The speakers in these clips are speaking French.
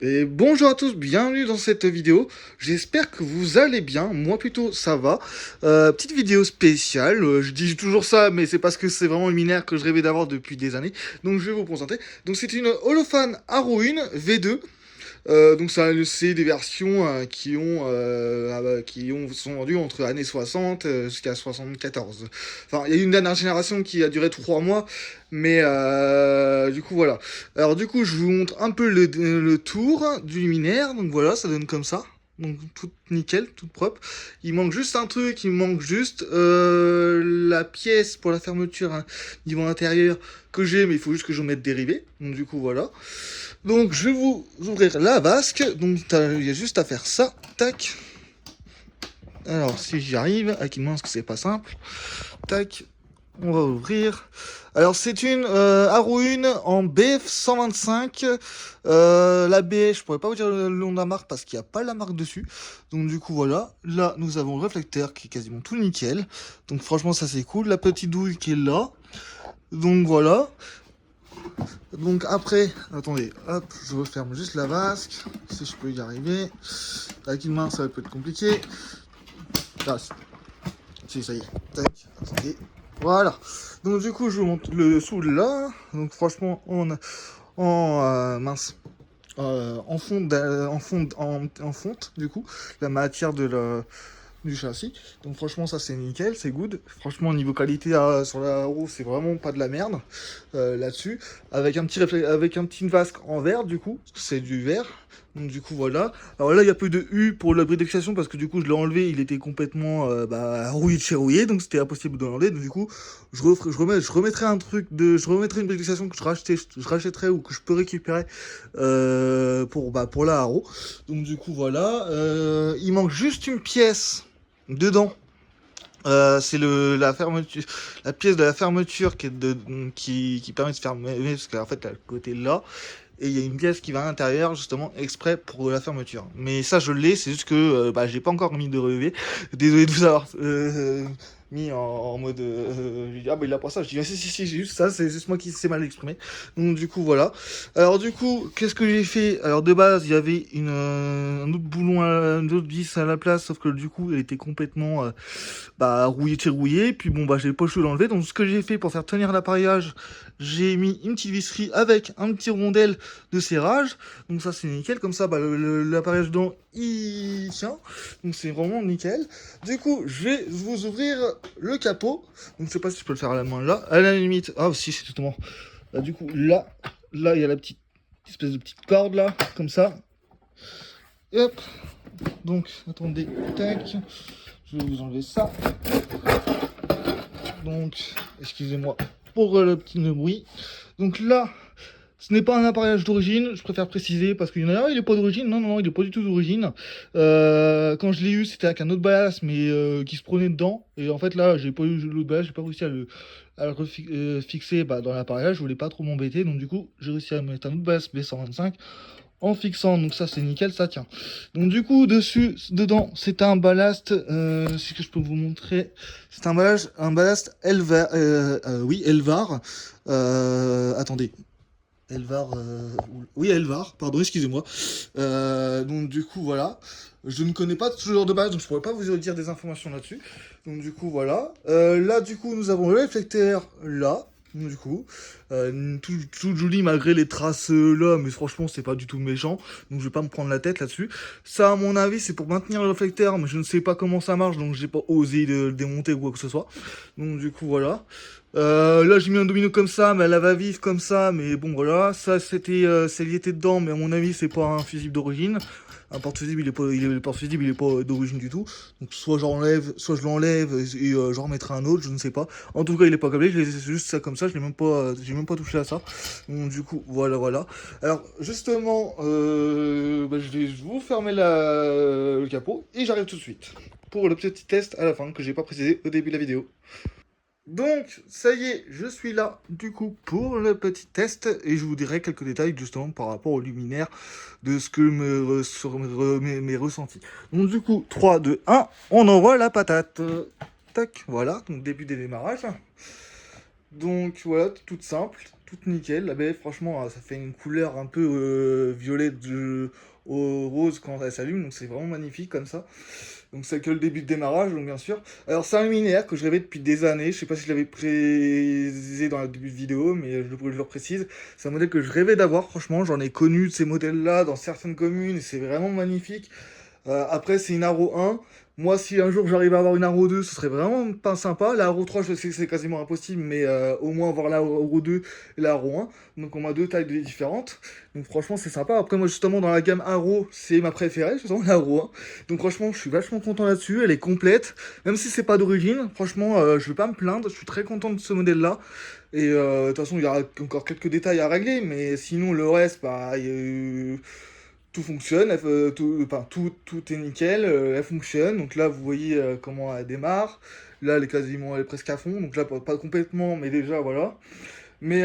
Et bonjour à tous, bienvenue dans cette vidéo. J'espère que vous allez bien, moi plutôt ça va. Petite vidéo spéciale, je dis toujours ça, mais c'est parce que c'est vraiment une luminaire que je rêvais d'avoir depuis des années. Donc je vais vous présenter. Donc c'est une Holophane Haro 1 V2. Donc ça, c'est des versions qui sont vendues entre années 60 jusqu'à 74. Enfin, il y a eu une dernière génération qui a duré 3 mois, mais du coup voilà. Alors du coup, je vous montre un peu le tour du luminaire. Donc voilà, ça donne comme ça. Donc tout nickel, tout propre. Il manque juste un truc, il manque juste la pièce pour la fermeture hein, niveau intérieur que j'ai, mais il faut juste que je mette dérivé. Donc du coup voilà. Donc je vais vous ouvrir la vasque. Donc il y a juste à faire ça. Tac. Alors si j'y arrive, avec une main parce que c'est pas simple. Tac. On va ouvrir. Alors c'est une Haro 1 en BF 125. La BF, je pourrais pas vous dire le nom de la marque parce qu'il n'y a pas la marque dessus. Donc du coup voilà. Là nous avons le réflecteur qui est quasiment tout nickel. Donc franchement ça c'est cool. La petite douille qui est là. Donc voilà. Donc après, attendez, hop, je referme juste la vasque, si je peux y arriver. Avec une main, ça va peut être compliqué. Ah, si, ça y est. Tac, attendez. Voilà. Donc du coup, je vous montre le dessous là. Donc franchement, mince. En fonte, du coup, la matière du châssis. Donc franchement ça c'est nickel, c'est good. Franchement niveau qualité sur la roue c'est vraiment pas de la merde là-dessus. Avec avec un petit vasque en verre du coup, c'est du verre. Donc du coup voilà. Alors là il y a peu de U pour l'abri d'excitation parce que du coup je l'ai enlevé, il était complètement rouillé de chez rouillé, donc c'était impossible de l'enlever. Donc du coup je remettrai je remettrai une abri d'excitation que je rachèterai ou que je peux récupérer pour la Haro. Donc du coup voilà. Il manque juste une pièce dedans. C'est la fermeture, la pièce de la fermeture qui permet de fermer, parce qu'en fait, à le côté là, et il y a une pièce qui va à l'intérieur, justement, exprès pour la fermeture. Mais ça, je l'ai, c'est juste que j'ai pas encore mis de relevé. Désolé de vous avoir mis en mode. J'ai dit, ah, bah il a pas ça. Je dis, ah, si, j'ai juste ça, c'est juste moi qui s'est mal exprimé. Donc, du coup, voilà. Alors, du coup, qu'est-ce que j'ai fait? Alors, de base, il y avait un autre boulon, une autre vis à la place, sauf que du coup, elle était complètement rouillé de chez rouillé. Puis bon, j'ai pas le choix de l'enlever. Donc, ce que j'ai fait pour faire tenir l'appareillage, j'ai mis une petite visserie avec un petit rondelle de serrage. Donc ça c'est nickel, comme ça l'appareil dedans il tient. Donc c'est vraiment nickel. Du coup je vais vous ouvrir le capot. Donc je sais pas si je peux le faire à la main là. À la limite, ah si c'est justement. Là, du coup là il y a la petite espèce de petite corde là, comme ça. Et hop. Donc attendez, tac. Je vais vous enlever ça. Donc excusez-moi pour le petit bruit. Donc là, ce n'est pas un appareillage d'origine, je préfère préciser, parce qu'il y en a un, il n'est pas d'origine. Non, non, non, il n'est pas du tout d'origine. Quand je l'ai eu, c'était avec un autre ballast, mais qui se prenait dedans. Et en fait, là, j'ai pas eu l'autre ballast, j'ai pas réussi à le fixer dans l'appareillage, je voulais pas trop m'embêter. Donc, du coup, j'ai réussi à mettre un autre ballast B125 en fixant. Donc, ça, c'est nickel, ça tient. Donc, du coup, dedans, c'est un ballast, si que je peux vous montrer. C'est un ballast Elvar, oui, Elvar. Attendez. Elvar, oui Elvar, pardon, excusez-moi. Donc du coup voilà, je ne connais pas ce genre de base, donc je pourrais pas vous dire des informations là-dessus. Donc du coup voilà, là du coup nous avons le réflecteur là, donc, du coup tout joli malgré les traces là, mais franchement c'est pas du tout méchant, donc je vais pas me prendre la tête là-dessus. Ça à mon avis c'est pour maintenir le réflecteur, mais je ne sais pas comment ça marche, donc j'ai pas osé le démonter ou quoi que ce soit. Donc du coup voilà. Là j'ai mis un domino comme ça, mais elle va vivre comme ça, mais bon voilà, ça c'était celle qui était dedans, mais à mon avis c'est pas un fusible d'origine. Un porte-fusible le porte-fusible il est pas d'origine du tout. Donc soit j'enlève, soit je l'enlève et j'en remettrai un autre, je ne sais pas. En tout cas il est pas câblé, je laisse juste ça comme ça, j'ai même pas touché à ça. Donc du coup voilà. Alors justement, je vais vous fermer le capot et j'arrive tout de suite pour le petit test à la fin que j'ai pas précisé au début de la vidéo. Donc, ça y est, je suis là, du coup, pour le petit test, et je vous dirai quelques détails, justement, par rapport au luminaire, de ce que mes ressentis. Donc, du coup, 3, 2, 1, on envoie la patate. Tac, voilà, donc début des démarrages. Donc, voilà, toute nickel. La BF, franchement, ça fait une couleur un peu violet au rose quand elle s'allume, donc c'est vraiment magnifique comme ça. Donc c'est que le début de démarrage, donc bien sûr. Alors c'est un luminaire que je rêvais depuis des années, je sais pas si je l'avais précisé dans le début de vidéo, mais je le précise. C'est un modèle que je rêvais d'avoir, franchement, j'en ai connu de ces modèles-là dans certaines communes, et c'est vraiment magnifique. Après, c'est une Aro 1. Moi, si un jour j'arrive à avoir une Aro 2, ce serait vraiment pas sympa. La Aro 3, je sais que c'est quasiment impossible, mais au moins avoir la Aro 2 et la Aro 1. Donc, on a deux tailles différentes. Donc, franchement, c'est sympa. Après, moi, justement, dans la gamme Aro, c'est ma préférée, justement, la Aro 1. Donc, franchement, je suis vachement content là-dessus. Elle est complète. Même si c'est pas d'origine, franchement, je vais pas me plaindre. Je suis très content de ce modèle-là. Et de toute façon, il y aura encore quelques détails à régler, mais sinon, le reste, bah, tout fonctionne, enfin, tout est nickel, elle fonctionne. Donc là, vous voyez comment elle démarre. Là, elle est presque à fond. Donc là, pas complètement, mais déjà, voilà. Mais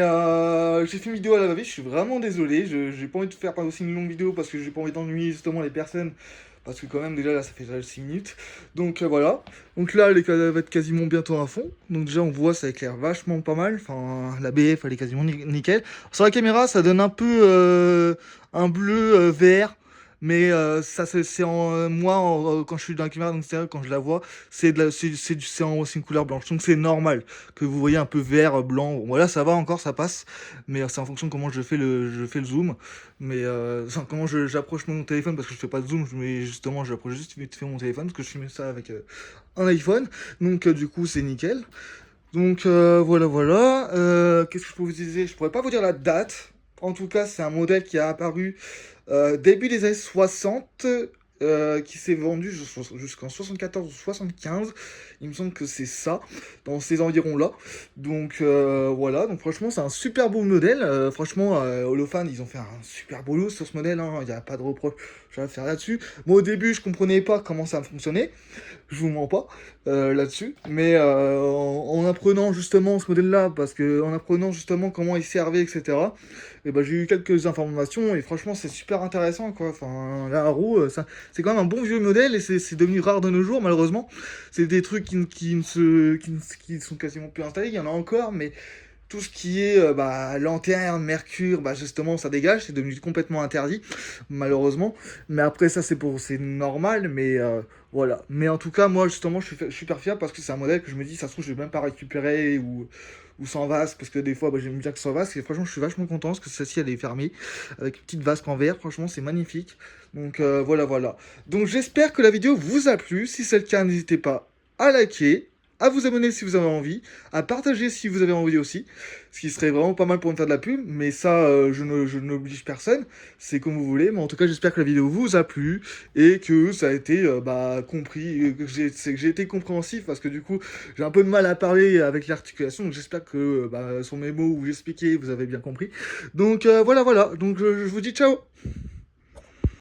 j'ai fait une vidéo à la va-vite, je suis vraiment désolé. J'ai pas envie de faire aussi une longue vidéo parce que j'ai pas envie d'ennuyer justement les personnes. Parce que quand même, déjà là, ça fait déjà 6 minutes. Donc voilà. Donc là, elle va être quasiment bientôt à fond. Donc déjà, on voit, ça éclaire vachement pas mal. Enfin, la BF, elle est quasiment nickel. Sur la caméra, ça donne un peu un bleu vert. Mais ça, c'est quand je suis dans la caméra, donc c'est quand je la vois, c'est une couleur blanche. Donc c'est normal que vous voyez un peu vert, blanc. Bon, voilà, ça va encore, ça passe. Mais c'est en fonction de comment je fais le zoom. Mais enfin, comment j'approche mon téléphone, parce que je fais pas de zoom, mais justement, j'approche juste vite fait mon téléphone, parce que je filme ça avec un iPhone. Donc du coup, c'est nickel. Donc voilà, voilà. Qu'est-ce que je peux vous dire? Je pourrais pas vous dire la date. En tout cas, c'est un modèle qui a apparu début des années 60, qui s'est vendu jusqu'en 74 ou 75. Il me semble que c'est ça, dans ces environs-là. Donc voilà, donc franchement, c'est un super beau modèle. Franchement, Holophane, ils ont fait un super boulot sur ce modèle, hein. Il n'y a pas de reproche à faire là-dessus. Moi, au début, je comprenais pas comment ça fonctionnait. Je vous mens pas là-dessus. Mais en apprenant justement ce modèle-là, parce que en apprenant justement comment il servait, etc., et ben, j'ai eu quelques informations et franchement, c'est super intéressant, quoi. Enfin, la Haro, c'est quand même un bon vieux modèle et c'est devenu rare de nos jours, malheureusement. C'est des trucs qui sont quasiment plus installés. Il y en a encore, mais tout ce qui est lanterne, mercure, bah justement ça dégage, c'est devenu complètement interdit, malheureusement. Mais après ça c'est normal, mais voilà. Mais en tout cas moi justement je suis super fier parce que c'est un modèle que je me dis ça se trouve je vais même pas récupérer ou sans vasque, parce que des fois j'aime bien que sans vasque, et franchement je suis vachement content parce que celle-ci elle est fermée avec une petite vasque en verre, franchement c'est magnifique. Donc voilà voilà. Donc j'espère que la vidéo vous a plu, si c'est le cas n'hésitez pas à liker, à vous abonner si vous avez envie, à partager si vous avez envie aussi, ce qui serait vraiment pas mal pour me faire de la pub, mais ça, je n'oblige personne, c'est comme vous voulez, mais en tout cas, j'espère que la vidéo vous a plu, et que ça a été compris, que j'ai été compréhensif, parce que du coup, j'ai un peu de mal à parler avec l'articulation, donc j'espère que sur mes mots où j'expliquais, vous avez bien compris. Donc voilà, voilà, donc je vous dis ciao.